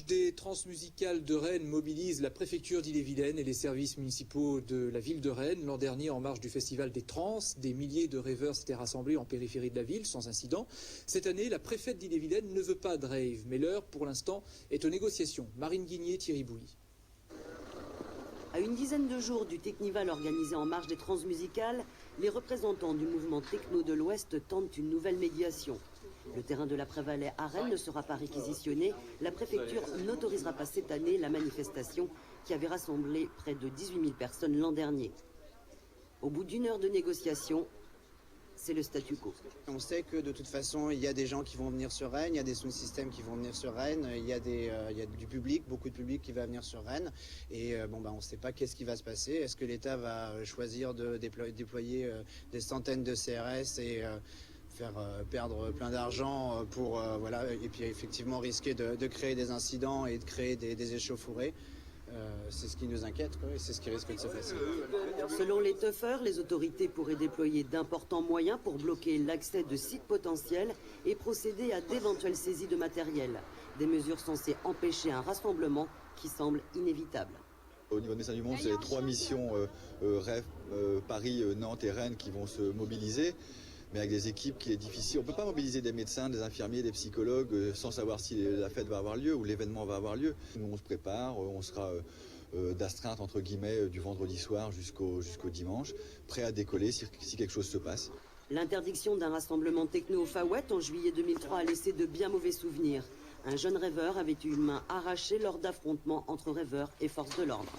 des transmusicales de Rennes mobilise la préfecture d'Ille-et-Vilaine et les services municipaux de la ville de Rennes. L'an dernier, en marge du festival des Trans, des milliers de rêveurs s'étaient rassemblés en périphérie de la ville sans incident. Cette année, la préfète d'Ille-et-Vilaine ne veut pas de rave, mais l'heure, pour l'instant, est aux négociations. Marine Guigné, Thierry Bouilly. À une dizaine de jours du Technival organisé en marge des transmusicales, les représentants du mouvement techno de l'Ouest tentent une nouvelle médiation. Le terrain de la Prévalais à Rennes ne sera pas réquisitionné. La préfecture n'autorisera pas cette année la manifestation qui avait rassemblé près de 18 000 personnes l'an dernier. Au bout d'une heure de négociation, c'est le statu quo. On sait que de toute façon, il y a des gens qui vont venir sur Rennes, il y a des sound systems qui vont venir sur Rennes, il y a du public, beaucoup de public qui va venir sur Rennes. Et on ne sait pas qu'est-ce qui va se passer. Est-ce que l'État va choisir de déployer des centaines de CRS et faire perdre plein d'argent pour et puis effectivement risquer de créer des incidents et de créer des échauffourées. C'est ce qui nous inquiète, quoi, et c'est ce qui risque de se passer. Selon les tuffeurs, les autorités pourraient déployer d'importants moyens pour bloquer l'accès de sites potentiels et procéder à d'éventuelles saisies de matériel. Des mesures censées empêcher un rassemblement qui semble inévitable. Au niveau des Dessin du Monde, c'est les 3 missions REF, Paris, Nantes et Rennes qui vont se mobiliser. Mais avec des équipes qui est difficile. On ne peut pas mobiliser des médecins, des infirmiers, des psychologues sans savoir si la fête va avoir lieu ou l'événement va avoir lieu. Nous, on se prépare, on sera d'astreinte, entre guillemets, du vendredi soir jusqu'au dimanche, prêt à décoller si quelque chose se passe. L'interdiction d'un rassemblement techno au Far West en juillet 2003 a laissé de bien mauvais souvenirs. Un jeune rêveur avait eu une main arrachée lors d'affrontements entre rêveurs et forces de l'ordre.